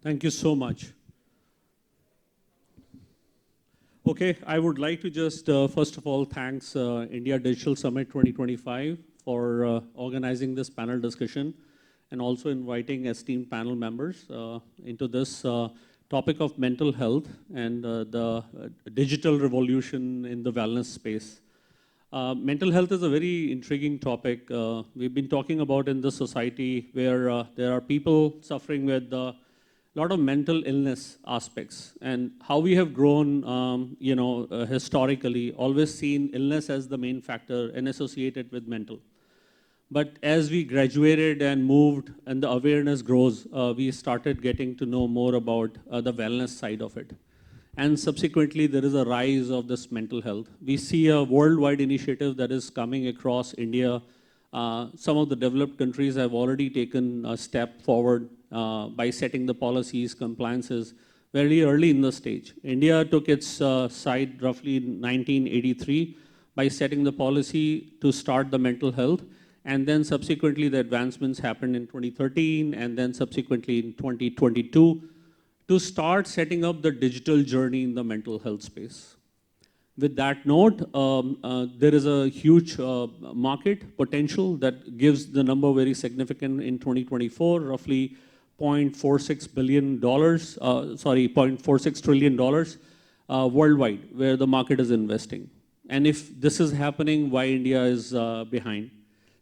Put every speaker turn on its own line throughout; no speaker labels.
Thank you so much. Okay, I would like to just, first of all, thanks India Digital Summit 2025 for organizing this panel discussion and also inviting esteemed panel members into this topic of mental health and the digital revolution in the wellness space. Mental health is a very intriguing topic. We've been talking about in this society where there are people suffering with a lot of mental illness aspects, and how we have grown, historically, always seen illness as the main factor and associated with mental. But as we graduated and moved and the awareness grows, we started getting to know more about the wellness side of it. And subsequently, there is a rise of this mental health. We see a worldwide initiative that is coming across India. Some of the developed countries have already taken a step forward by setting the policies, compliances, very early in the stage. India took its side roughly in 1983 by setting the policy to start the mental health. And then subsequently, the advancements happened in 2013, and then subsequently in 2022, to start setting up the digital journey in the mental health space. With that note, there is a huge market potential that gives the number very significant in 2024, roughly $0.46 billion, $0.46 trillion worldwide, where the market is investing. And if this is happening, why India is behind?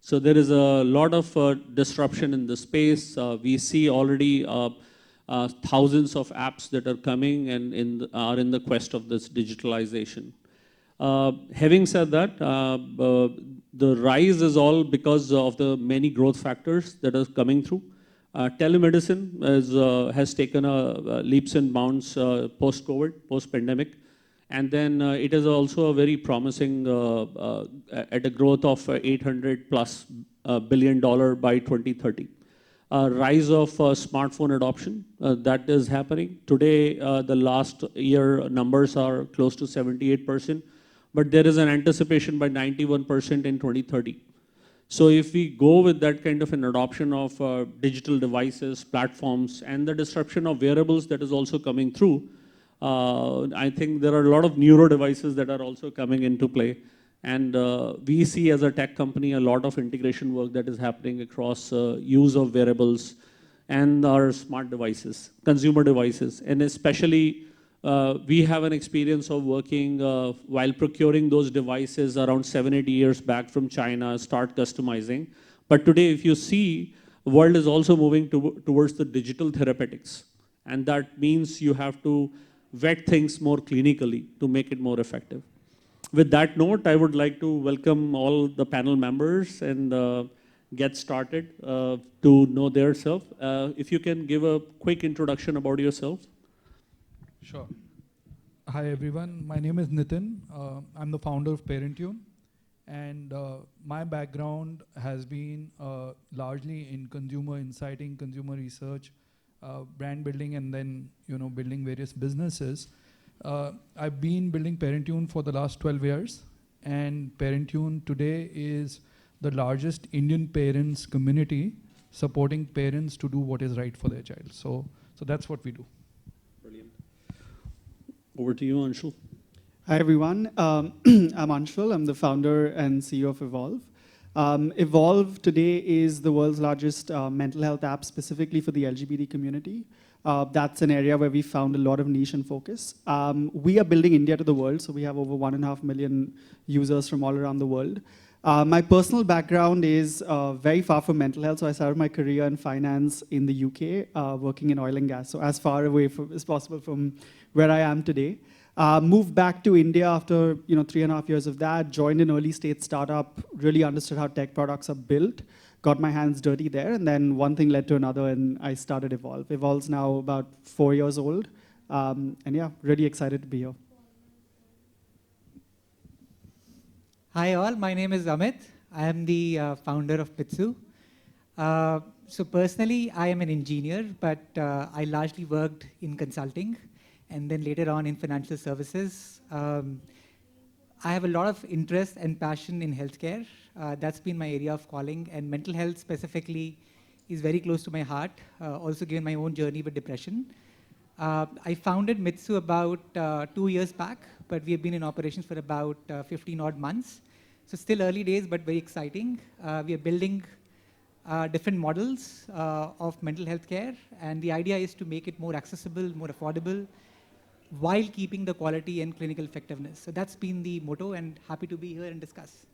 So there is a lot of disruption in the space. We see already thousands of apps that are coming and are in the quest of this digitalization. Having said that, the rise is all because of the many growth factors that are coming through. Telemedicine has taken leaps and bounds post-COVID, post-pandemic. And then it is also a very promising at a growth of $800+ billion by 2030. Rise of smartphone adoption, that is happening. Today, the last year numbers are close to 78%, but there is an anticipation by 91% in 2030. So if we go with that kind of an adoption of digital devices, platforms, and the disruption of wearables that is also coming through, I think there are a lot of neuro devices that are also coming into play. And we see as a tech company a lot of integration work that is happening across use of wearables and our smart devices, consumer devices. And especially, we have an experience of working while procuring those devices around 7-8 years back from China, start customizing. But today, if you see, the world is also moving towards the digital therapeutics. And that means you have to vet things more clinically to make it more effective. With that note, I would like to welcome all the panel members and get started to know their self. If you can give a quick introduction about yourself.
Sure. Hi, everyone. My name is Nitin. I'm the founder of Parentune. And my background has been largely in consumer insighting, consumer research, brand building, and then building various businesses. I've been building Parentune for the last 12 years, and Parentune today is the largest Indian parents community supporting parents to do what is right for their child. So that's what we do.
Brilliant. Over to you, Anshul.
Hi, everyone. I'm Anshul. I'm the founder and CEO of Evolve. Evolve today is the world's largest mental health app specifically for the LGBT community. That's an area where we found a lot of niche and focus. We are building India to the world, so we have over 1.5 million users from all around the world. My personal background is very far from mental health, so I started my career in finance in the UK, working in oil and gas, so as far away as possible from where I am today. Moved back to India after 3.5 years of that, joined an early stage startup, really understood how tech products are built, got my hands dirty there, and then one thing led to another, and I started Evolve. Evolve's now about 4 years old, and yeah, really excited to be here.
Hi all, my name is Amit. I am the founder of Mitsu. So personally, I am an engineer, but I largely worked in consulting and then later on in financial services. I have a lot of interest and passion in healthcare. That's been my area of calling, and mental health specifically is very close to my heart, also given my own journey with depression. I founded Mitsu about 2 years back, but we have been in operations for about 15 odd months. So still early days, but very exciting. We are building different models of mental health care, and the idea is to make it more accessible, more affordable, while keeping the quality and clinical effectiveness. So that's been the motto, and happy to be here and discuss.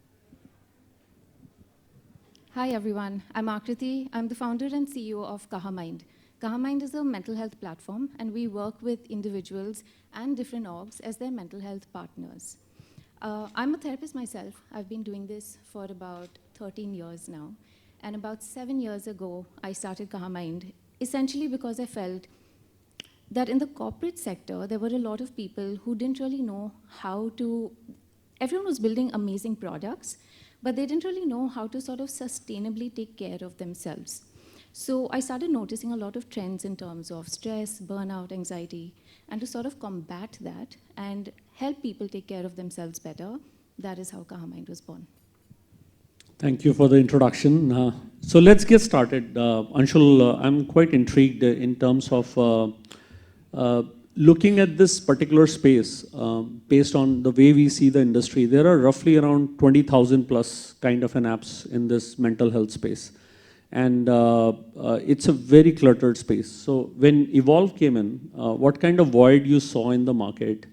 Hi everyone, I'm Aakriti. I'm the founder and CEO of Kaha. Kaha is a mental health platform, and we work with individuals and different orgs as their mental health partners. I'm a therapist myself. I've been doing this for about 13 years now. And about 7 years ago, I started Kaha, essentially because I felt that in the corporate sector, there were a lot of people who didn't really know how to, everyone was building amazing products, but they didn't really know how to sort of sustainably take care of themselves. So I started noticing a lot of trends in terms of stress, burnout, anxiety, and to sort of combat that and help people take care of themselves better, that is how Kaha was born.
Thank you for the introduction. So let's get started. Anshul, I'm quite intrigued in terms of looking at this particular space, based on the way we see the industry. There are roughly around 20,000 plus kind of an apps in this mental health space. And it's a very cluttered space. So when Evolve came in, what kind of void you saw in the market,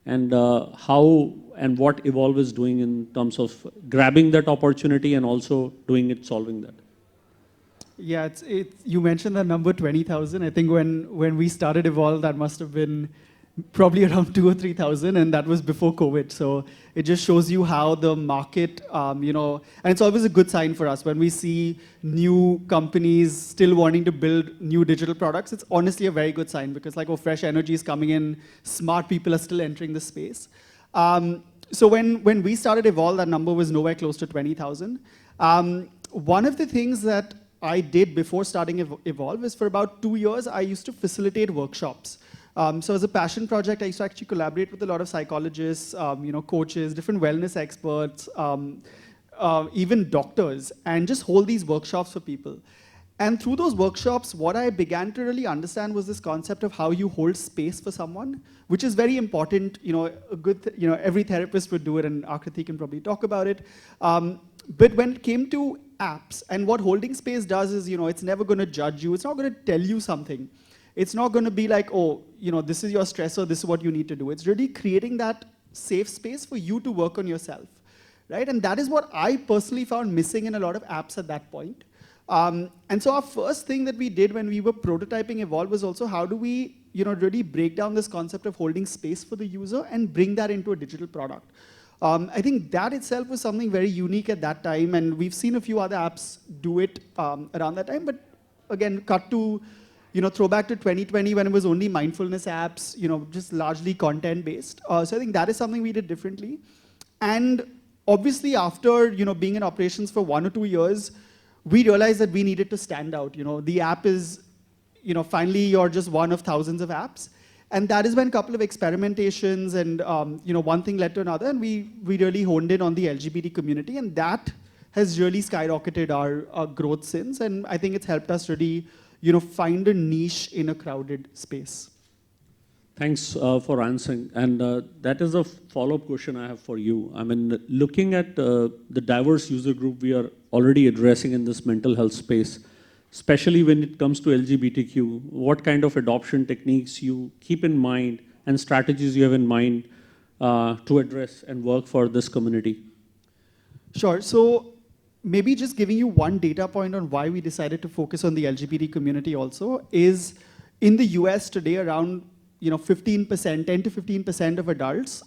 and how and what Evolve is doing in terms of grabbing that opportunity and also doing it, solving that?
Yeah, you mentioned the number 20,000. I think when we started Evolve, that must have been probably around 2,000 or 3,000, and that was before COVID. So it just shows you how the market, and it's always a good sign for us when we see new companies still wanting to build new digital products. It's honestly a very good sign because fresh energy is coming in, smart people are still entering the space. So when we started Evolve, that number was nowhere close to 20,000. One of the things that I did before starting Evolve is for about 2 years, I used to facilitate workshops. So as a passion project, I used to actually collaborate with a lot of psychologists, coaches, different wellness experts, even doctors, and just hold these workshops for people. And through those workshops, what I began to really understand was this concept of how you hold space for someone, which is very important. Every therapist would do it, and Aakriti can probably talk about it. But when it came to apps, and what holding space does is, it's never going to judge you. It's not going to tell you something. It's not going to be like, oh, this is your stressor, this is what you need to do. It's really creating that safe space for you to work on yourself, right? And that is what I personally found missing in a lot of apps at that point. And so our first thing that we did when we were prototyping Evolve was also how do we, really break down this concept of holding space for the user and bring that into a digital product. I think that itself was something very unique at that time, and we've seen a few other apps do it around that time. But again, throw back to 2020 when it was only mindfulness apps, just largely content-based. So I think that is something we did differently. And obviously after, being in operations for 1 or 2 years, we realized that we needed to stand out. The app is, finally you're just one of thousands of apps. And that is when a couple of experimentations and, one thing led to another, and we really honed in on the LGBT community, and that has really skyrocketed our growth since. And I think it's helped us really find a niche in a crowded space.
Thanks for answering. And that is a follow-up question I have for you. I mean, looking at the diverse user group we are already addressing in this mental health space, especially when it comes to LGBTQ, what kind of adoption techniques you keep in mind and strategies you have in mind to address and work for this community? Sure.
So maybe just giving you one data point on why we decided to focus on the LGBT community also is in the US today around 15%, 10 to 15% of adults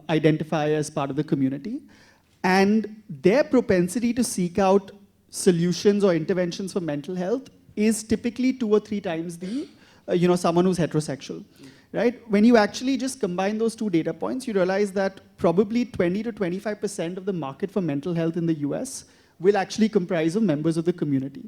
identify as part of the community. And their propensity to seek out solutions or interventions for mental health is typically 2 or 3 times the, someone who's heterosexual, right? When you actually just combine those 2 data points, you realize that probably 20 to 25% of the market for mental health in the US will actually comprise of members of the community,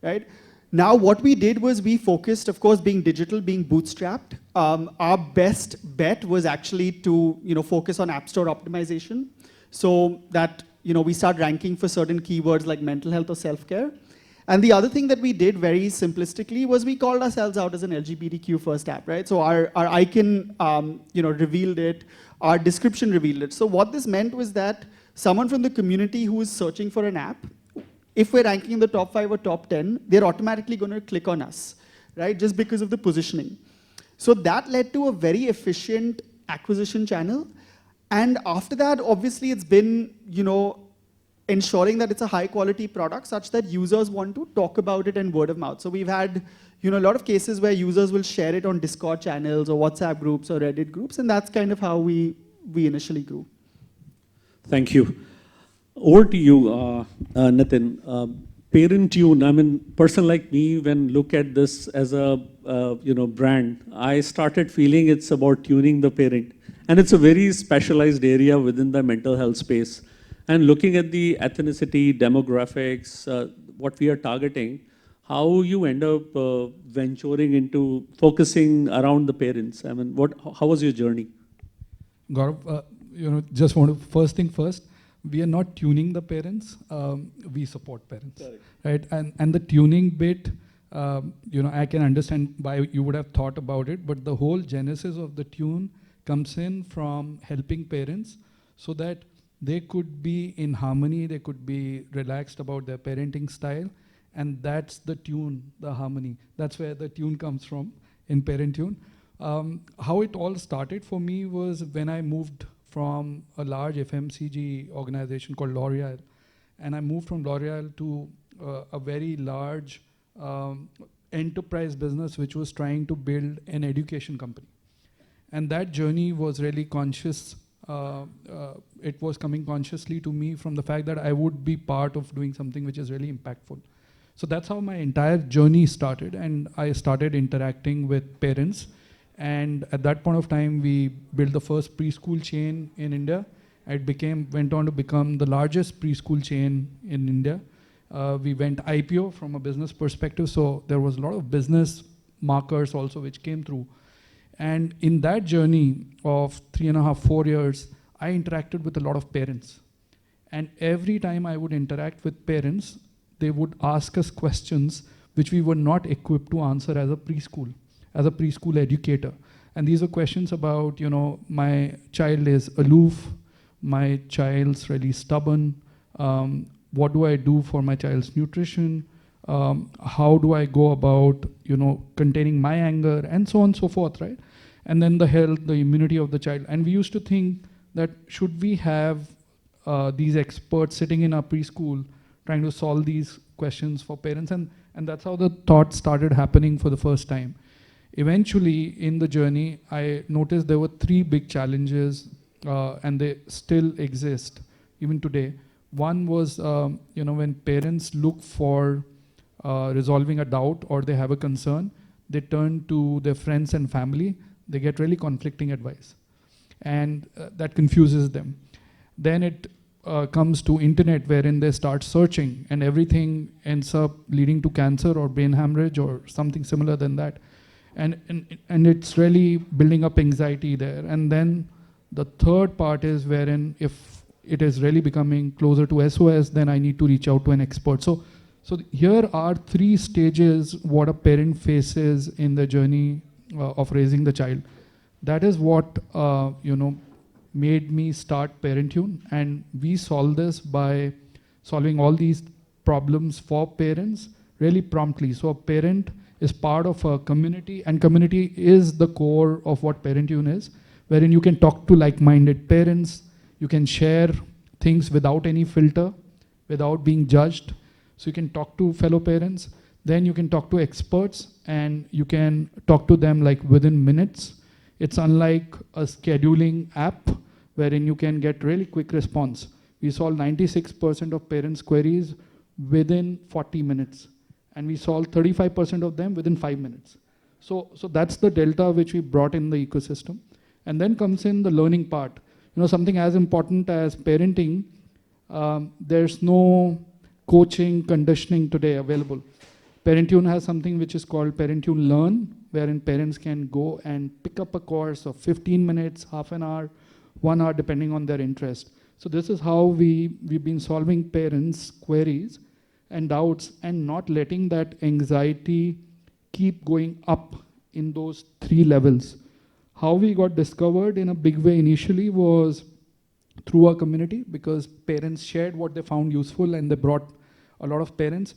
right? Now, what we did was we focused, of course, being digital, being bootstrapped. Our best bet was actually to, focus on App Store optimization, so that, we start ranking for certain keywords like mental health or self-care. And the other thing that we did very simplistically was we called ourselves out as an LGBTQ first app, right? So our icon, revealed it, our description revealed it. So what this meant was that someone from the community who is searching for an app, if we're ranking in the top 5 or top 10, they're automatically going to click on us, right? Just because of the positioning. So that led to a very efficient acquisition channel. And after that, obviously, it's been, ensuring that it's a high quality product such that users want to talk about it and word of mouth. So we've had, a lot of cases where users will share it on Discord channels or WhatsApp groups or Reddit groups, and that's kind of how we initially grew.
Thank you. Over to you, Nitin. Parentune, I mean, person like me, when look at this as a brand, I started feeling it's about tuning the parent. And it's a very specialized area within the mental health space. And looking at the ethnicity, demographics, what we are targeting, how you end up venturing into focusing around the parents? I mean, how was your journey?
Gaurav, just want to, first thing first, we are not tuning the parents, we support parents, right? And the tuning bit, I can understand why you would have thought about it, but the whole genesis of the tune comes in from helping parents so that they could be in harmony, they could be relaxed about their parenting style, and that's the tune, the harmony. That's where the tune comes from in Parentune. How it all started for me was when I moved from a large FMCG organization called L'Oreal, and I moved from L'Oreal to a very large enterprise business which was trying to build an education company. And that journey was really conscious. It was coming consciously to me from the fact that I would be part of doing something which is really impactful. So that's how my entire journey started, and I started interacting with parents. And at that point of time, we built the first preschool chain in India. It went on to become the largest preschool chain in India. We went IPO from a business perspective, so there was a lot of business markers also which came through. And in that journey of 3.5, 4 years, I interacted with a lot of parents. And every time I would interact with parents, they would ask us questions which we were not equipped to answer as a preschool educator. And these are questions about, my child is aloof, my child's really stubborn, what do I do for my child's nutrition, how do I go about, containing my anger, and so on and so forth, right? And then the health, the immunity of the child. And we used to think that should we have these experts sitting in our preschool trying to solve these questions for parents? And that's how the thought started happening for the first time. Eventually, in the journey, I noticed there were 3 big challenges, and they still exist even today. One was, when parents look for resolving a doubt or they have a concern, they turn to their friends and family. They get really conflicting advice, and that confuses them. Then it comes to internet, wherein they start searching, and everything ends up leading to cancer or brain hemorrhage or something similar than that. And it's really building up anxiety there. And then the third part is wherein if it is really becoming closer to SOS, then I need to reach out to an expert. So here are 3 stages what a parent faces in the journey of raising the child. That is what made me start Parentune, and we solve this by solving all these problems for parents really promptly. So a parent is part of a community, and community is the core of what Parentune is, wherein you can talk to like-minded parents, you can share things without any filter, without being judged. So you can talk to fellow parents, then you can talk to experts, and you can talk to them like within minutes. It's unlike a scheduling app wherein you can get really quick response. We solve 96% of parents' queries within 40 minutes. And we solve 35% of them within 5 minutes. So that's the delta which we brought in the ecosystem. And then comes in the learning part. Something as important as parenting, there's no coaching, conditioning today available. Parentune has something which is called Parentune Learn, wherein parents can go and pick up a course of 15 minutes, half an hour, 1 hour, depending on their interest. So this is how we've been solving parents' queries and doubts, and not letting that anxiety keep going up in those 3 levels. How we got discovered in a big way initially was through our community, because parents shared what they found useful and they brought a lot of parents.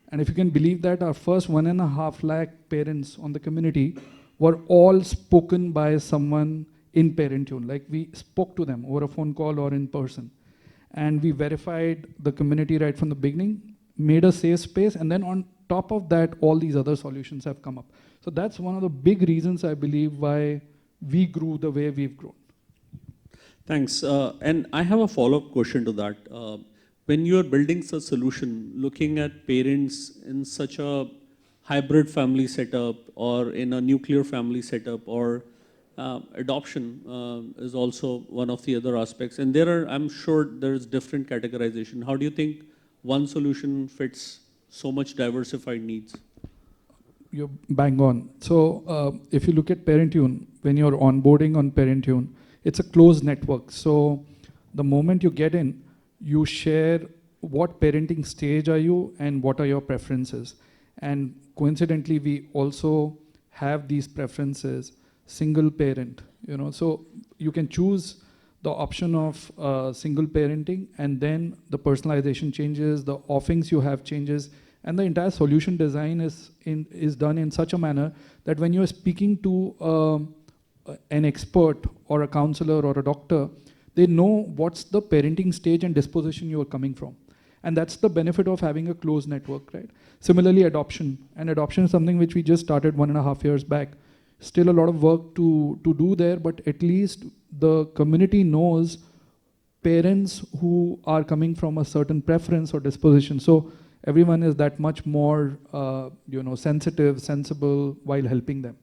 And if you can believe that, our first 1.5 lakh parents on the community were all spoken by someone in Parentune. Like, we spoke to them over a phone call or in person. And we verified the community right from the beginning, made a safe space, and then on top of that, all these other solutions have come up. So that's one of the big reasons, I believe, why we grew the way we've grown.
Thanks. And I have a follow-up question to that. When you are building such solution, looking at parents in such a hybrid family setup or in a nuclear family setup, or adoption is also one of the other aspects. And there are, I'm sure there's different categorization. How do you think one solution fits so much diversified needs?
You're bang on. So if you look at Parentune, when you're onboarding on Parentune, it's a closed network. So the moment you get in, you share what parenting stage are you and what are your preferences. And coincidentally, we also have these preferences, single parent, so you can choose the option of single parenting, and then the personalization changes, the offings you have changes, and the entire solution design is done in such a manner that when you are speaking to an expert or a counselor or a doctor, they know what's the parenting stage and disposition you are coming from. And that's the benefit of having a closed network, right? Similarly, adoption. And adoption is something which we just started 1.5 years back. Still a lot of work to do there, but at least the community knows parents who are coming from a certain preference or disposition. So everyone is that much more sensitive, sensible while helping them.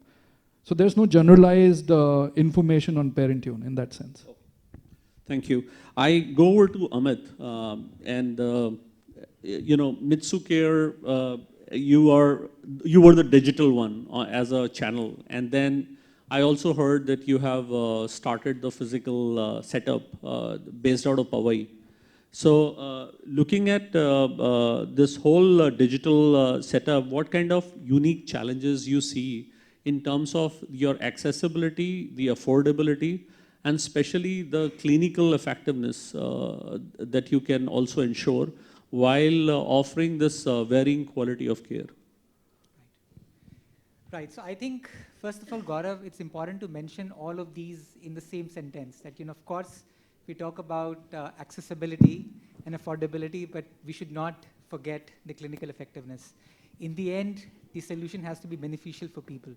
So there's no generalized information on Parentune in that sense.
Thank you. I go over to Amit, and Mitsu Care, you were the digital one as a channel, and then I also heard that you have started the physical setup based out of Powai. So looking at this whole digital setup, what kind of unique challenges you see in terms of your accessibility, the affordability, and especially the clinical effectiveness that you can also ensure while offering this varying quality of care?
Right. So I think, first of all, Gaurav, it's important to mention all of these in the same sentence. That, of course, we talk about accessibility and affordability, but we should not forget the clinical effectiveness. In the end, the solution has to be beneficial for people.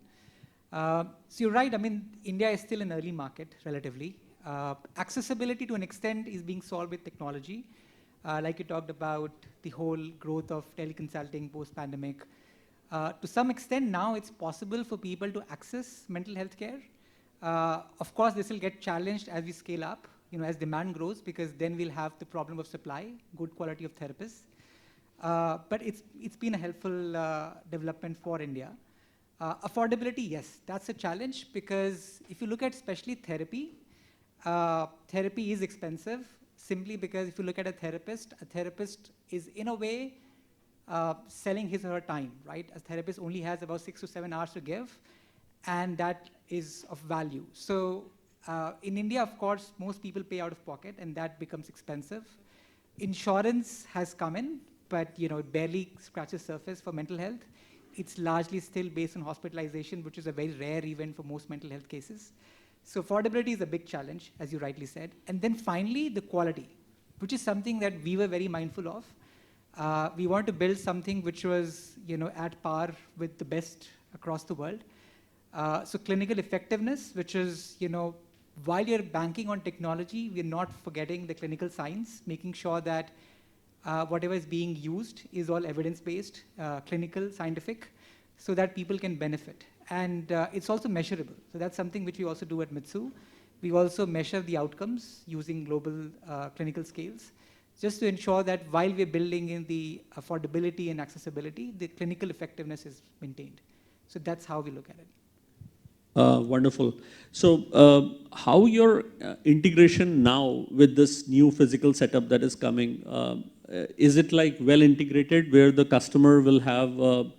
So you're right. I mean, India is still an early market, relatively. Accessibility, to an extent, is being solved with technology. Like you talked about, the whole growth of teleconsulting post-pandemic. To some extent, now it's possible for people to access mental health care. Of course, this will get challenged as we scale up, as demand grows, because then we'll have the problem of supply, good quality of therapists. But it's been a helpful development for India. Affordability, yes, that's a challenge, because if you look at especially therapy, therapy is expensive, simply because if you look at a therapist is in a way selling his or her time, right? A therapist only has about 6 to 7 hours to give, and that is of value. So in India, of course, most people pay out of pocket, and that becomes expensive. Insurance has come in, but it barely scratches surface for mental health. It's largely still based on hospitalization, which is a very rare event for most mental health cases. So affordability is a big challenge, as you rightly said. And then finally, the quality, which is something that we were very mindful of. We wanted to build something which was at par with the best across the world. So clinical effectiveness, which is, while you're banking on technology, we're not forgetting the clinical science, making sure that whatever is being used is all evidence-based, clinical, scientific, so that people can benefit. And it's also measurable. So that's something which we also do at Mitsu. We also measure the outcomes using global clinical scales, just to ensure that while we're building in the affordability and accessibility, the clinical effectiveness is maintained. So that's how we look at it.
Wonderful. So how your integration now with this new physical setup that is coming, is it like well integrated where the customer will have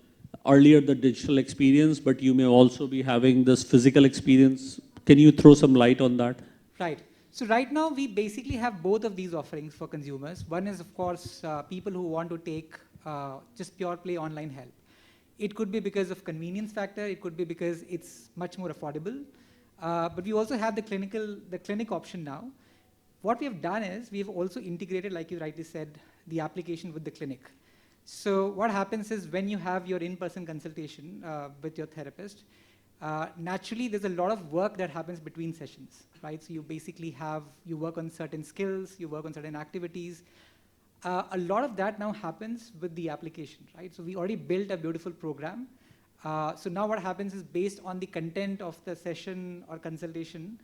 earlier the digital experience, but you may also be having this physical experience? Can you throw some light on that?
Right. So right now, we basically have both of these offerings for consumers. One is, of course, people who want to take just pure play online help. It could be because of convenience factor. It could be because it's much more affordable. But we also have the clinic option now. What we have done is we've also integrated, like you rightly said, the application with the clinic. So what happens is when you have your in-person consultation with your therapist, naturally there's a lot of work that happens between sessions, right? So you basically you work on certain skills, you work on certain activities. A lot of that now happens with the application, right? So we already built a beautiful program. So now what happens is based on the content of the session or consultation,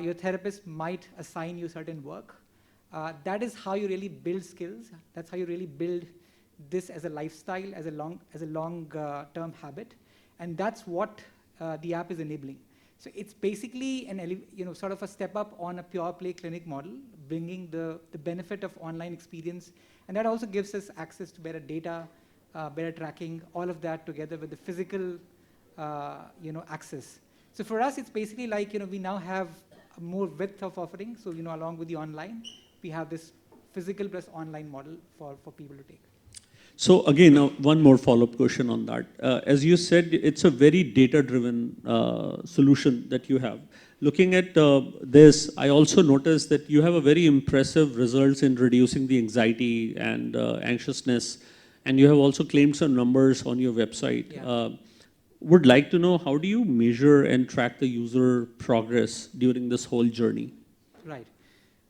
your therapist might assign you certain work. That is how you really build skills. That's how you really build this as a lifestyle, as a long-term habit. And that's what the app is enabling. So it's basically sort of a step up on a pure play clinic model, bringing the benefit of online experience. And that also gives us access to better data, better tracking, all of that together with the physical access. So for us, it's basically like, we now have a more width of offering. So, along with the online, we have this physical plus online model for people to take.
So again, one more follow-up question on that. As you said, it's a very data-driven solution that you have. Looking at this, I also noticed that you have a very impressive results in reducing the anxiety and anxiousness, and you have also claimed some numbers on your website.
Yeah.
Would like to know, how do you measure and track the user progress during this whole journey?
Right.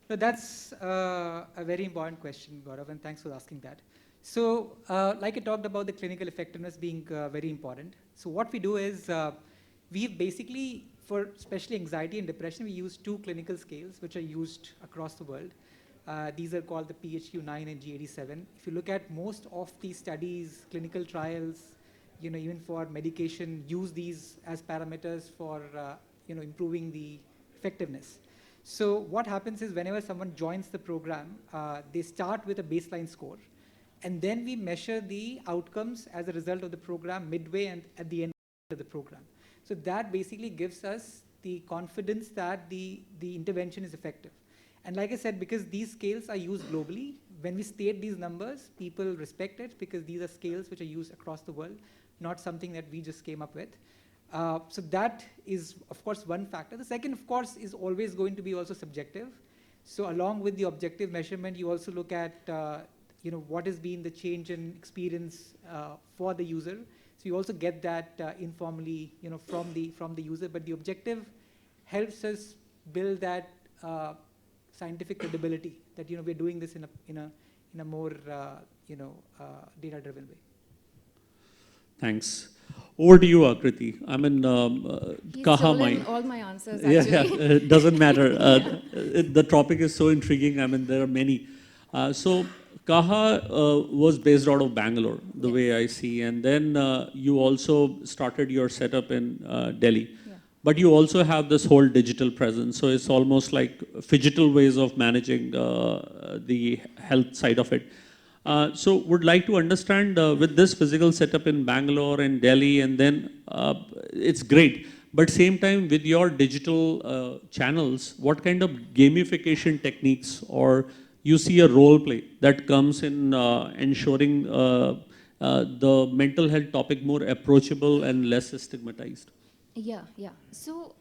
So that's a very important question, Gaurav, and thanks for asking that. So like I talked about the clinical effectiveness being very important. So what we do is we've basically, for especially anxiety and depression, we use 2 clinical scales which are used across the world. These are called the PHQ-9 and G87. If you look at most of these studies, clinical trials, even for medication, use these as parameters for improving the effectiveness. So what happens is whenever someone joins the program, they start with a baseline score. And then we measure the outcomes as a result of the program midway and at the end of the program. So that basically gives us the confidence that the intervention is effective. And like I said, because these scales are used globally, when we state these numbers, people respect it because these are scales which are used across the world, not something that we just came up with. So that is, of course, one factor. The second, of course, is always going to be also subjective. So along with the objective measurement, you also look at what has been the change in experience for the user. So you also get that informally, from the user. But the objective helps us build that scientific credibility that we're doing this in a more data-driven way.
Thanks. Over to you, Aakriti. I mean,
He's
Kaha
stolen
mind.
all my answers,
Yeah,
actually.
it doesn't matter. The topic is so intriguing. I mean, there are many. So Kaha was based out of Bangalore, the
Yes.
way I see, and then you also started your setup in Delhi.
Yeah.
But you also have this whole digital presence, so it's almost like phygital ways of managing the health side of it. So would like to understand with this physical setup in Bangalore and Delhi, and then it's great. But same time with your digital channels, what kind of gamification techniques or you see a role play that comes in ensuring the mental health topic more approachable and less stigmatized?
Yeah. So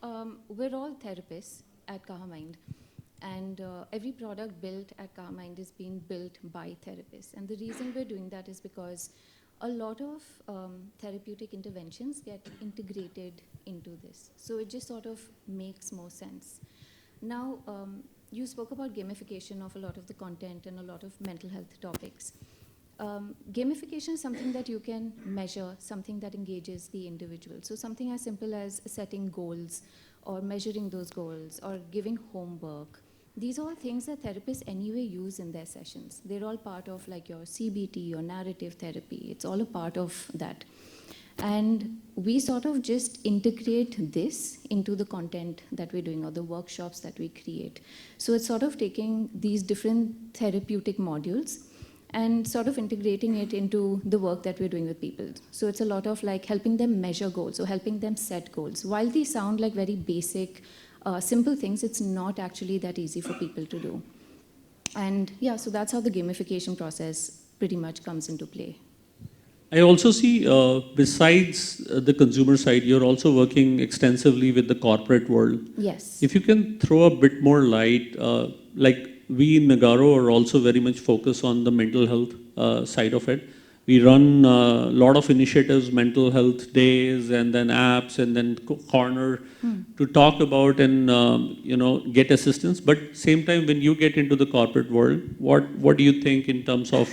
we're all therapists at Kaha Mind. And every product built at Kaha Mind is being built by therapists. And the reason we're doing that is because a lot of therapeutic interventions get integrated into this. So it just sort of makes more sense. Now, you spoke about gamification of a lot of the content and a lot of mental health topics. Gamification is something that you can measure, something that engages the individual. So something as simple as setting goals or measuring those goals or giving homework. These are all things that therapists anyway use in their sessions. They're all part of like your CBT, your narrative therapy. It's all a part of that. And we sort of just integrate this into the content that we're doing or the workshops that we create. So it's sort of taking these different therapeutic modules and sort of integrating it into the work that we're doing with people. So it's a lot of like helping them measure goals or helping them set goals. While these sound like very basic, simple things, it's not actually that easy for people to do. And yeah, so that's how the gamification process pretty much comes into play.
I also see, besides the consumer side, you're also working extensively with the corporate world.
Yes.
If you can throw a bit more light, like we in Nagarro are also very much focused on the mental health side of it. We run a lot of initiatives, mental health days, and then apps, and then corner to talk about and get assistance. But same time, when you get into the corporate world, what do you think in terms of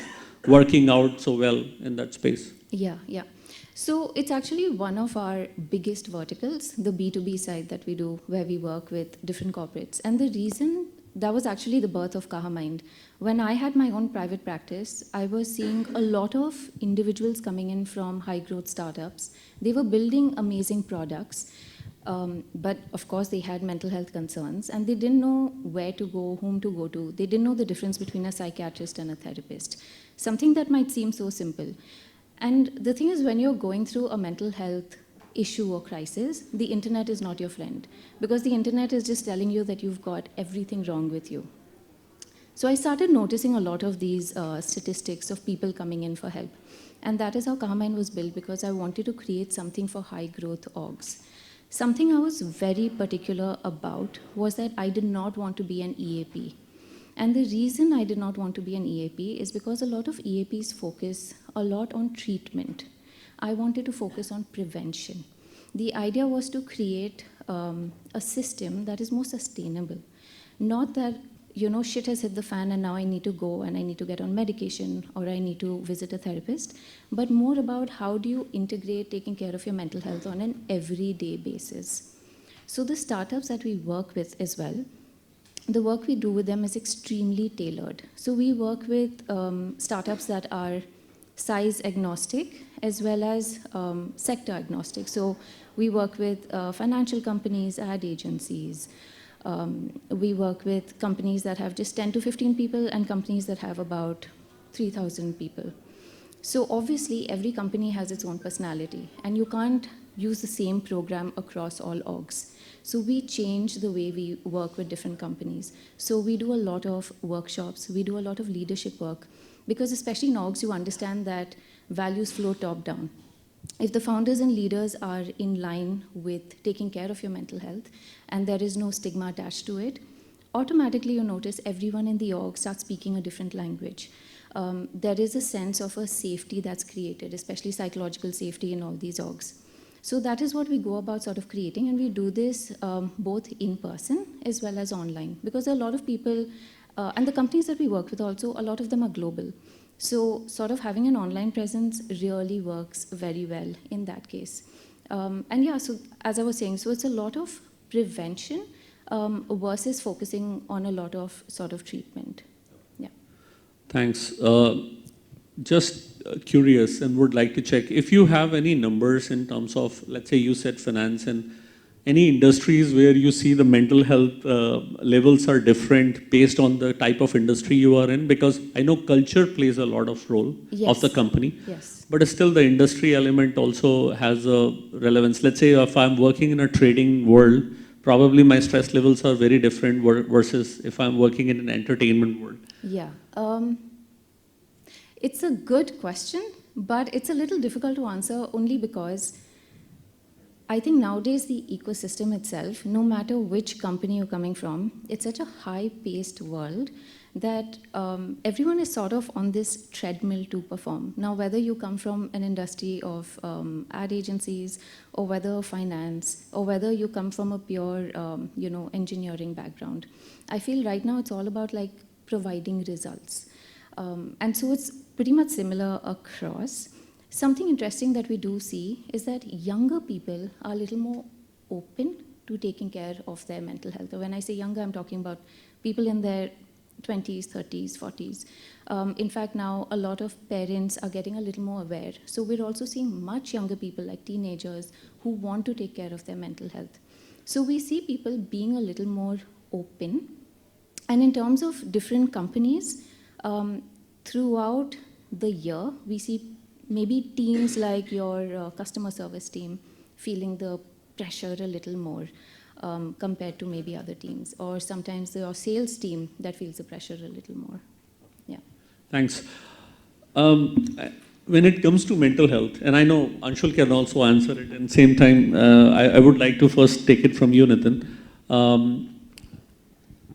working out so well in that space?
Yeah. So it's actually one of our biggest verticals, the B2B side that we do, where we work with different corporates. And the reason, that was actually the birth of Kaha Mind. When I had my own private practice, I was seeing a lot of individuals coming in from high growth startups. They were building amazing products, but of course they had mental health concerns and they didn't know where to go, whom to go to. They didn't know the difference between a psychiatrist and a therapist. Something that might seem so simple. And the thing is, when you're going through a mental health issue or crisis, the internet is not your friend, because the internet is just telling you that you've got everything wrong with you. So I started noticing a lot of these statistics of people coming in for help. And that is how Kaha Mind was built, because I wanted to create something for high growth orgs. Something I was very particular about was that I did not want to be an EAP. And the reason I did not want to be an EAP is because a lot of EAPs focus a lot on treatment. I wanted to focus on prevention. The idea was to create a system that is more sustainable. Not that, shit has hit the fan and now I need to go and I need to get on medication or I need to visit a therapist, but more about how do you integrate taking care of your mental health on an everyday basis. So the startups that we work with as well, the work we do with them is extremely tailored. So we work with startups that are size agnostic as well as sector agnostic. So we work with financial companies, ad agencies. We work with companies that have just 10 to 15 people and companies that have about 3,000 people. So obviously every company has its own personality and you can't use the same program across all orgs. So we change the way we work with different companies. So we do a lot of workshops, we do a lot of leadership work, because especially in orgs, you understand that values flow top down. If the founders and leaders are in line with taking care of your mental health and there is no stigma attached to it, automatically you notice everyone in the org starts speaking a different language. There is a sense of a safety that's created, especially psychological safety in all these orgs. So that is what we go about sort of creating, and we do this both in person as well as online, because there are a lot of people, and the companies that we work with also, a lot of them are global. So sort of having an online presence really works very well in that case. And yeah, so as I was saying, so it's a lot of prevention versus focusing on a lot of sort of treatment. Yeah.
Thanks. Just curious and would like to check if you have any numbers in terms of, let's say you said finance, and any industries where you see the mental health levels are different based on the type of industry you are in, because I know culture plays a lot of role of the company, but still the industry element also has a relevance. Let's say if I'm working in a trading world, probably my stress levels are very different versus if I'm working in an entertainment world.
Yeah. It's a good question, but it's a little difficult to answer only because I think nowadays the ecosystem itself, no matter which company you're coming from, it's such a high-paced world that everyone is sort of on this treadmill to perform. Now, whether you come from an industry of ad agencies, or whether finance, or whether you come from a pure, engineering background, I feel right now it's all about like providing results. And so it's pretty much similar across. Something interesting that we do see is that younger people are a little more open to taking care of their mental health. When I say younger, I'm talking about people in their 20s, 30s, 40s. In fact, now a lot of parents are getting a little more aware. So we're also seeing much younger people, like teenagers, who want to take care of their mental health. So we see people being a little more open. And in terms of different companies, throughout the year, we see maybe teams like your customer service team feeling the pressure a little more compared to maybe other teams, or sometimes your sales team that feels the pressure a little more. Yeah.
Thanks. When it comes to mental health, and I know Anshul can also answer it, and same time, I would like to first take it from you, Nitin.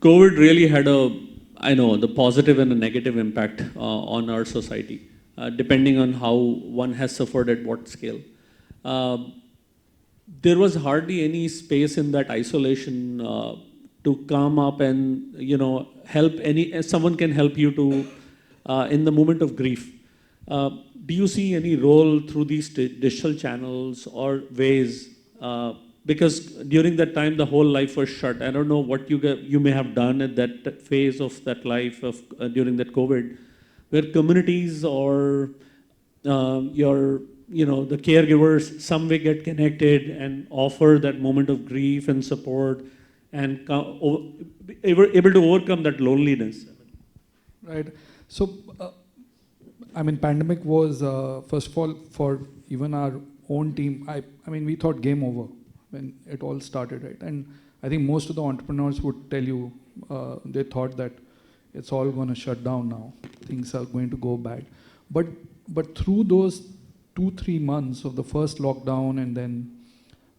COVID really had the positive and a negative impact on our society, depending on how one has suffered at what scale. There was hardly any space in that isolation to come up and help someone can help you to in the moment of grief. Do you see any role through these digital channels or ways? Because during that time, the whole life was shut. I don't know what you may have done at that phase of that life of during that COVID, where communities or the caregivers some way get connected and offer that moment of grief and support and able to overcome that loneliness.
Right. So, pandemic was, first of all, for even our own team, we thought game over when it all started, right? And I think most of the entrepreneurs would tell you, they thought that it's all going to shut down now. Things are going to go bad. But through those 2-3 months of the first lockdown and then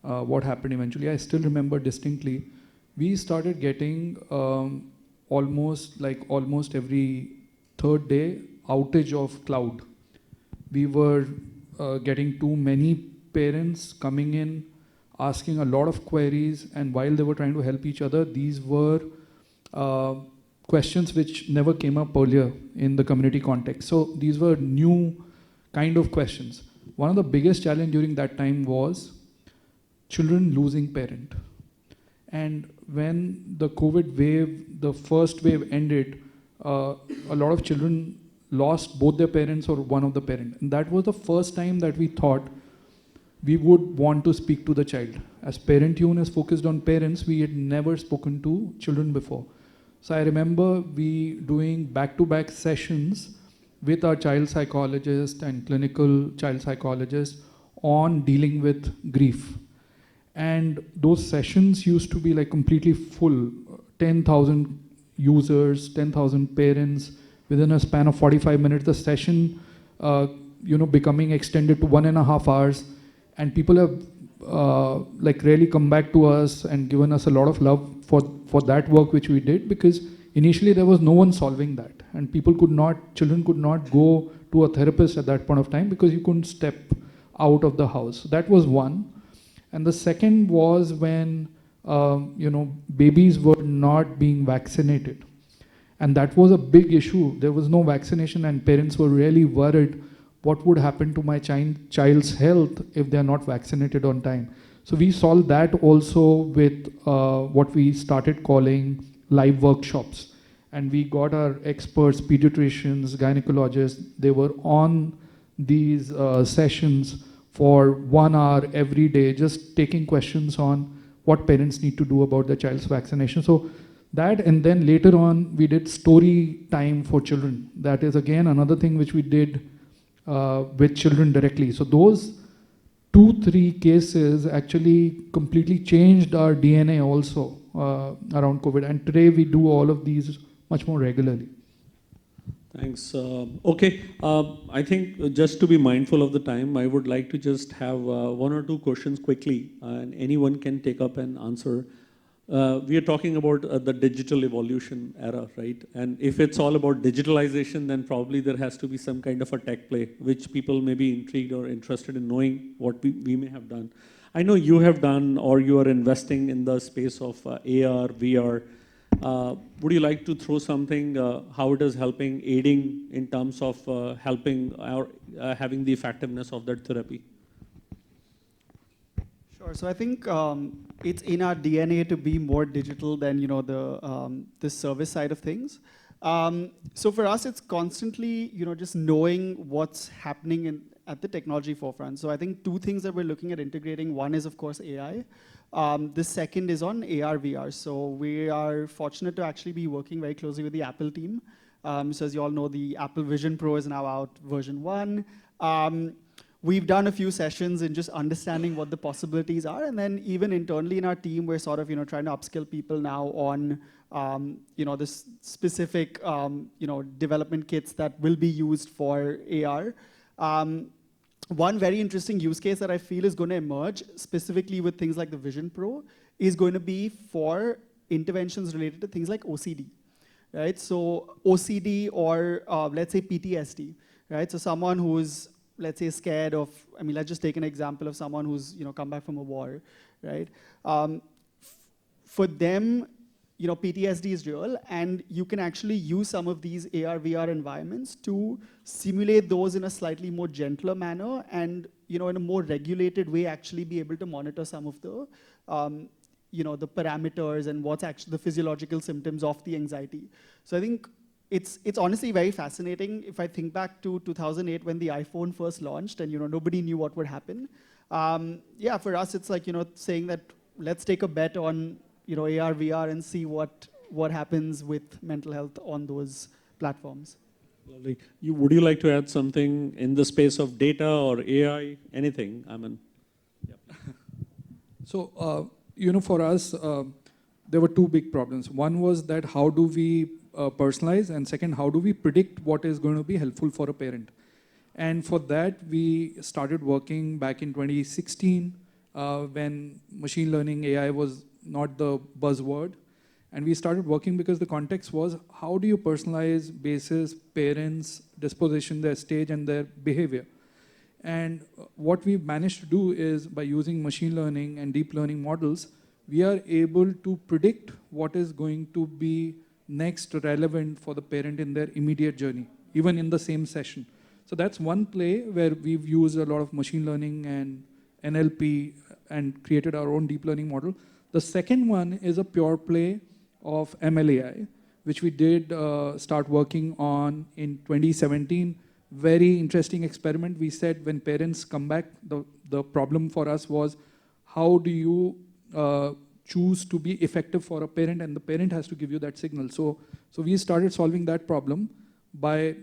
what happened eventually, I still remember distinctly, we started getting almost every third day outage of cloud. We were getting too many parents coming in, asking a lot of queries, and while they were trying to help each other, these were questions which never came up earlier in the community context. So these were new kind of questions. One of the biggest challenge during that time was children losing parent. And when the COVID wave, the first wave ended, a lot of children lost both their parents or one of the parents. And that was the first time that we thought we would want to speak to the child. As Parentune is focused on parents, we had never spoken to children before. So I remember we doing back-to-back sessions with our child psychologist and clinical child psychologist on dealing with grief. And those sessions used to be like completely full, 10,000 users, 10,000 parents, within a span of 45 minutes, the session, becoming extended to 1.5 hours. And people have really come back to us and given us a lot of love for that work which we did, because initially there was no one solving that. And children could not go to a therapist at that point of time because you couldn't step out of the house. So that was one. And the second was when, babies were not being vaccinated. And that was a big issue. There was no vaccination and parents were really worried what would happen to my child's health if they are not vaccinated on time. So we solved that also with what we started calling live workshops. And we got our experts, pediatricians, gynecologists, they were on these sessions for 1 hour every day, just taking questions on what parents need to do about their child's vaccination. So that, and then later on, we did story time for children. That is again another thing which we did with children directly. So those 2-3 cases actually completely changed our DNA also around COVID. And today we do all of these much more regularly.
Thanks. Okay, I think just to be mindful of the time, I would like to just have 1 or 2 questions quickly, and anyone can take up and answer. We are talking about the digital evolution era, right? And if it's all about digitalization, then probably there has to be some kind of a tech play, which people may be intrigued or interested in knowing what we may have done. I know you have done, or you are investing in the space of AR, VR. Would you like to throw something, how it is helping, aiding in terms of helping or having the effectiveness of that therapy?
Sure. So I think it's in our DNA to be more digital than the service side of things. So for us, it's constantly just knowing what's happening at the technology forefront. So I think 2 things that we're looking at integrating. One is of course AI. The second is on AR VR. So we are fortunate to actually be working very closely with the Apple team So as you all know, the Apple Vision Pro is now out, version 1. We've done a few sessions in just understanding what the possibilities are, and then even internally in our team, we're sort of trying to upskill people now on this specific development kits that will be used for AR. One very interesting use case that I feel is going to emerge, specifically with things like the Vision Pro, is going to be for interventions related to things like OCD, right? So OCD or let's say PTSD, right? So someone who's, let's say, scared of, let's just take an example of someone who's come back from a war, right? For them, PTSD is real, and you can actually use some of these AR, VR environments to simulate those in a slightly more gentler manner and, in a more regulated way, actually be able to monitor some of the, the parameters and what's actually the physiological symptoms of the anxiety. So I think it's honestly very fascinating. If I think back to 2008 when the iPhone first launched and, nobody knew what would happen. Yeah, for us, it's like, saying that let's take a bet on AR, VR, and see what happens with mental health on those platforms.
Lovely. Would you like to add something in the space of data or AI, anything? Yeah.
So, for us, there were two big problems. One was that how do we personalize, and second, how do we predict what is going to be helpful for a parent? And for that, we started working back in 2016 when machine learning AI was not the buzzword. And we started working because the context was, how do you personalize basis, parents, disposition, their stage, and their behavior? And what we've managed to do is, by using machine learning and deep learning models, we are able to predict what is going to be next relevant for the parent in their immediate journey, even in the same session. So that's one play where we've used a lot of machine learning and NLP and created our own deep learning model. The second one is a pure play of MLAI, which we did start working on in 2017. Very interesting experiment. We said when parents come back, the problem for us was, how do you choose to be effective for a parent, and the parent has to give you that signal. So we started solving that problem by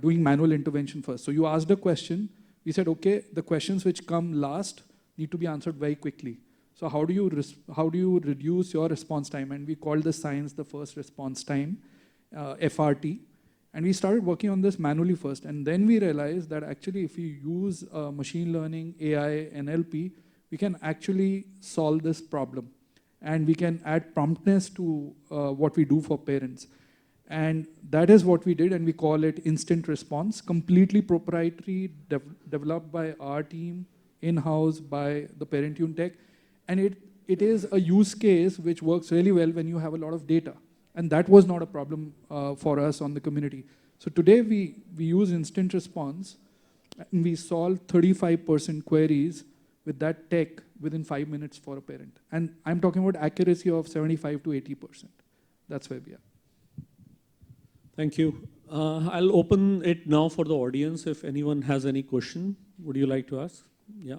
doing manual intervention first. So you asked a question, we said, okay, the questions which come last need to be answered very quickly. So how do you reduce your response time? And we called this science the first response time, FRT. And we started working on this manually first. And then we realized that actually if we use machine learning, AI, NLP, we can actually solve this problem. And we can add promptness to what we do for parents. And that is what we did, and we call it instant response, completely proprietary, developed by our team, in-house by the Parentune tech. And it is a use case which works really well when you have a lot of data. And that was not a problem for us on the community. So today we use instant response, and we solve 35% queries with that tech within 5 minutes for a parent. And I'm talking about accuracy of 75 to 80%. That's where we are.
Thank you. I'll open it now for the audience. If anyone has any question, would you like to ask? Yeah.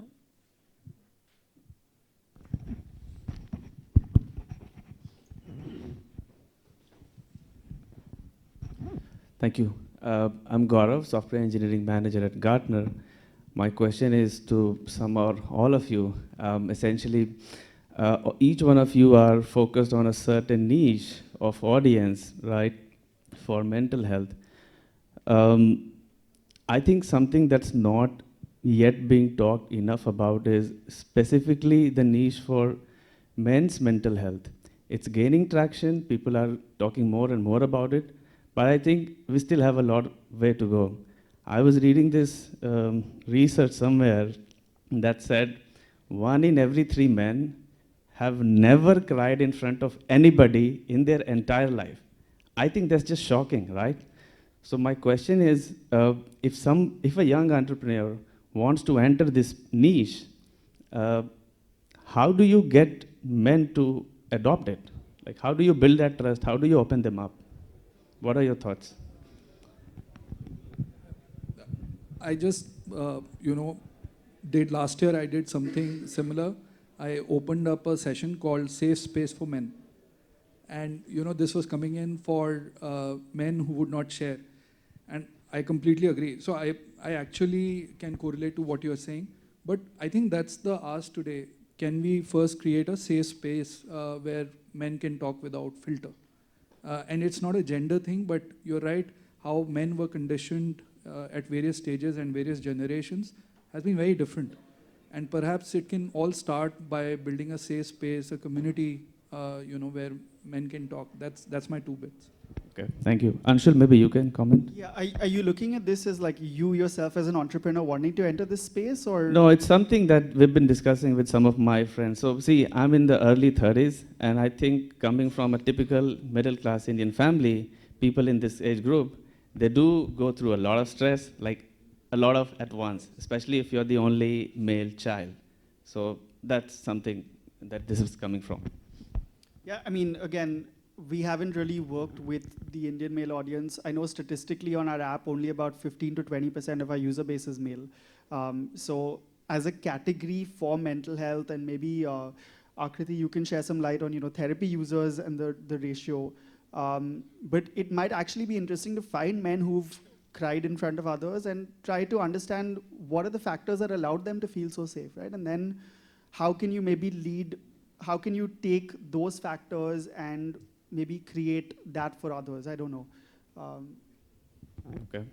Thank you. I'm Gaurav, Software Engineering Manager at Gartner. My question is to some or all of you. Essentially, each one of you are focused on a certain niche of audience, right, for mental health. I think something that's not yet being talked enough about is specifically the niche for men's mental health. It's gaining traction. People are talking more and more about it. But I think we still have a lot way to go. I was reading this research somewhere that said 1 in every 3 men have never cried in front of anybody in their entire life. I think that's just shocking, right? So my question is, if a young entrepreneur wants to enter this niche, how do you get men to adopt it? Like, how do you build that trust? How do you open them up? What are your thoughts?
I just, did last year, I did something similar. I opened up a session called Safe Space for Men. And this was coming in for men who would not share. And I completely agree. So I actually can correlate to what you're saying. But I think that's the ask today. Can we first create a safe space where men can talk without filter? And it's not a gender thing, but you're right, how men were conditioned at various stages and various generations has been very different. And perhaps it can all start by building a safe space, a community, where men can talk. That's my 2 bits.
Okay, thank you. Anshul, maybe you can comment.
Yeah, are you looking at this as like you yourself as an entrepreneur wanting to enter this space, or?
No, it's something that we've been discussing with some of my friends. So see, I'm in the early 30s, and I think coming from a typical middle-class Indian family, people in this age group, they do go through a lot of stress, like a lot of at once, especially if you're the only male child. So that's something that this is coming from.
Yeah, I mean, again, we haven't really worked with the Indian male audience. I know statistically on our app, only about 15 to 20% of our user base is male. So as a category for mental health, and maybe Aakriti, you can share some light on therapy users and the ratio. But it might actually be interesting to find men who've cried in front of others and try to understand what are the factors that allowed them to feel so safe, right? And then how can you how can you take those factors and maybe create that for others? I don't know.
Okay.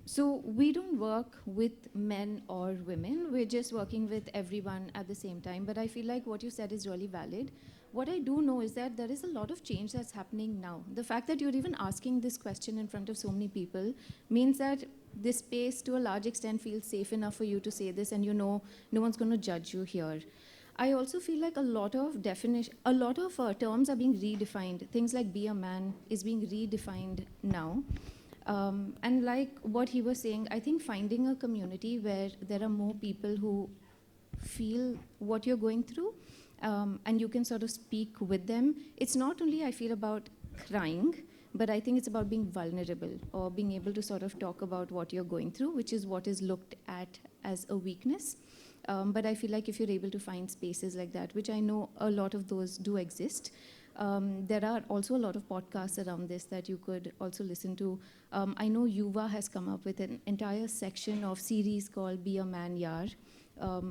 So we don't work with men or women. We're just working with everyone at the same time. But I feel like what you said is really valid. What I do know is that there is a lot of change that's happening now. The fact that you're even asking this question in front of so many people means that this space, to a large extent, feels safe enough for you to say this, and no one's going to judge you here. I also feel like a lot of terms are being redefined. Things like be a man is being redefined now. And like what he was saying, I think finding a community where there are more people who feel what you're going through, and you can sort of speak with them. It's not only, I feel, about crying, but I think it's about being vulnerable or being able to sort of talk about what you're going through, which is what is looked at as a weakness. But I feel like if you're able to find spaces like that, which I know a lot of those do exist, there are also a lot of podcasts around this that you could also listen to. I know Yuva has come up with an entire section of series called Be a Man Yaar,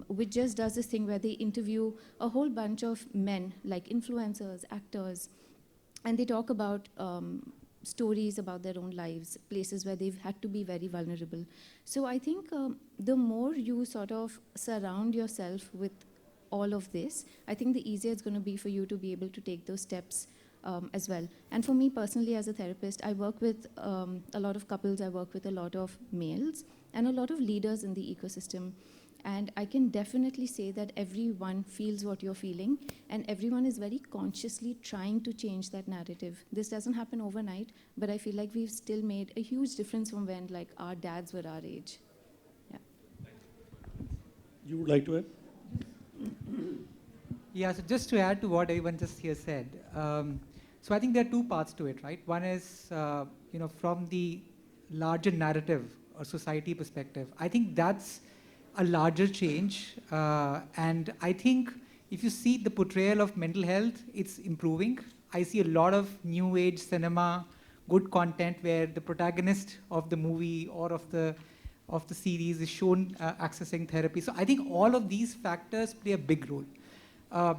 which just does this thing where they interview a whole bunch of men, like influencers, actors, and they talk about stories about their own lives, places where they've had to be very vulnerable. So I think the more you sort of surround yourself with all of this, I think the easier it's going to be for you to be able to take those steps as well. And for me personally, as a therapist, I work with a lot of couples, I work with a lot of males, and a lot of leaders in the ecosystem. And I can definitely say that everyone feels what you're feeling, and everyone is very consciously trying to change that narrative. This doesn't happen overnight, but I feel like we've still made a huge difference from when like our dads were our age. Yeah.
You would like to add?
Yeah, so just to add to what everyone just here said, so I think there are 2 parts to it, right? One is, from the larger narrative or society perspective, I think that's a larger change. And I think if you see the portrayal of mental health, it's improving. I see a lot of new age cinema, good content where the protagonist of the movie or of the series is shown accessing therapy. So I think all of these factors play a big role.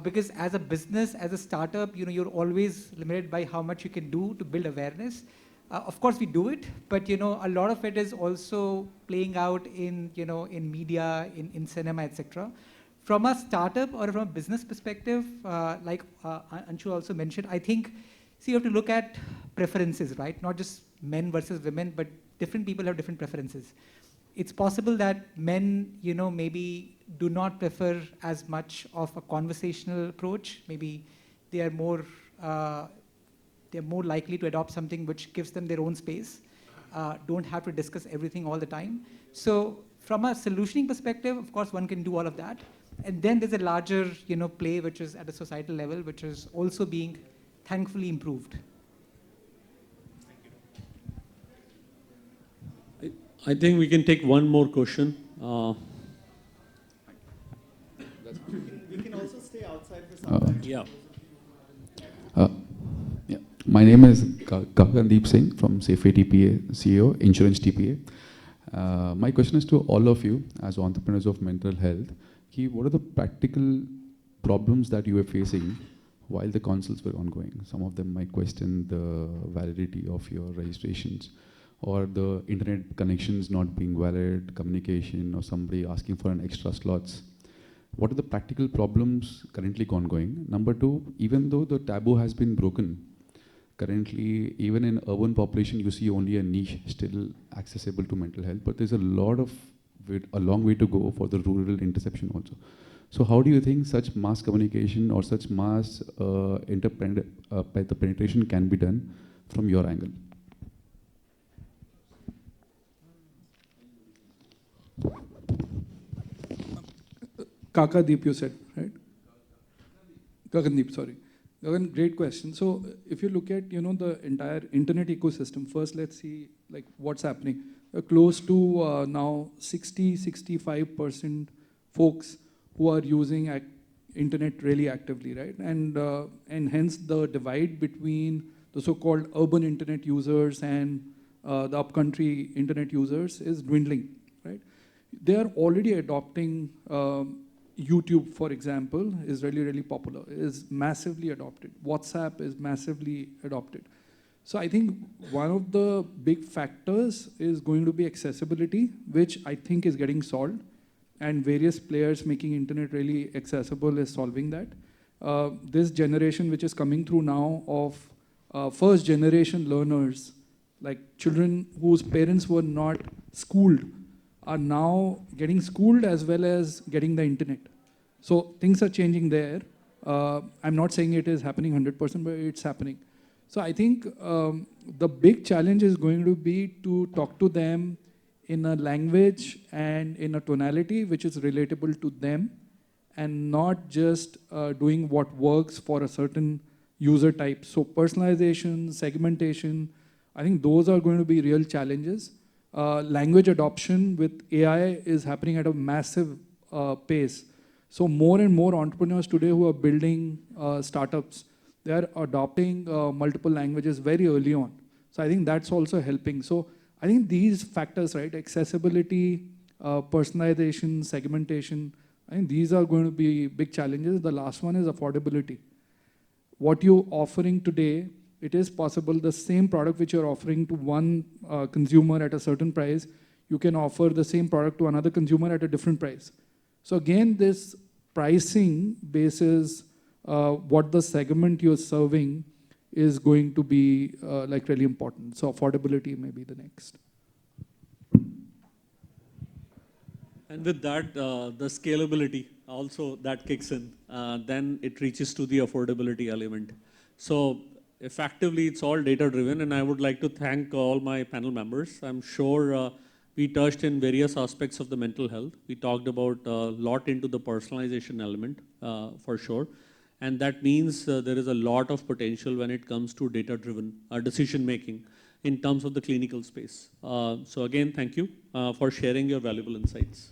Because as a business, as a startup, you're always limited by how much you can do to build awareness. Of course, we do it, but a lot of it is also playing out in in media, in cinema, etc. From a startup or from a business perspective, like Anshul also mentioned, I think, you have to look at preferences, right? Not just men versus women, but different people have different preferences. It's possible that men, maybe do not prefer as much of a conversational approach. Maybe they are more likely to adopt something which gives them their own space, don't have to discuss everything all the time. So from a solutioning perspective, of course, one can do all of that. And then there's a larger play, which is at a societal level, which is also being thankfully improved.
I think we can take one more question.
We can also stay outside for some time.
Yeah.
My name is Kaha Singh from Safety TPA, CEO, Insurance TPA. My question is to all of you as entrepreneurs of mental health. What are the practical problems that you were facing while the consults were ongoing? Some of them might question the validity of your registrations, or the internet connections not being valid, communication, or somebody asking for an extra slots. What are the practical problems currently ongoing? Number two, even though the taboo has been broken, currently, even in urban population, you see only a niche still accessible to mental health, but there's a long way to go for the rural interception also. So how do you think such mass communication or such mass penetration can be done from your angle?
Kakadeep, you said, right? Gagandeep, sorry. Gagan, great question. So if you look at the entire internet ecosystem, first let's see like what's happening. Close to now 60-65% folks who are using internet really actively, right? And hence the divide between the so-called urban internet users and the upcountry internet users is dwindling, right? They are already adopting YouTube, for example, is really, really popular, is massively adopted. WhatsApp is massively adopted. So I think one of the big factors is going to be accessibility, which I think is getting solved. And various players making internet really accessible is solving that. This generation which is coming through now of first generation learners, like children whose parents were not schooled, are now getting schooled as well as getting the internet. So things are changing there. I'm not saying it is happening 100%, but it's happening. So I think the big challenge is going to be to talk to them in a language and in a tonality which is relatable to them, and not just doing what works for a certain user type. So personalization, segmentation, I think those are going to be real challenges. Language adoption with AI is happening at a massive pace. So more and more entrepreneurs today who are building startups, they are adopting multiple languages very early on. So I think that's also helping. So I think these factors, right, accessibility, personalization, segmentation, I think these are going to be big challenges. The last one is affordability. What you're offering today, it is possible the same product which you're offering to one consumer at a certain price, you can offer the same product to another consumer at a different price. So again, this pricing basis, what the segment you're serving is going to be like really important. So affordability may be the next.
And with that, the scalability also that kicks in. Then it reaches to the affordability element. So effectively, it's all data-driven, and I would like to thank all my panel members. I'm sure we touched in various aspects of the mental health. We talked about a lot into the personalization element, for sure. And that means there is a lot of potential when it comes to data-driven decision-making in terms of the clinical space. So again, thank you for sharing your valuable insights.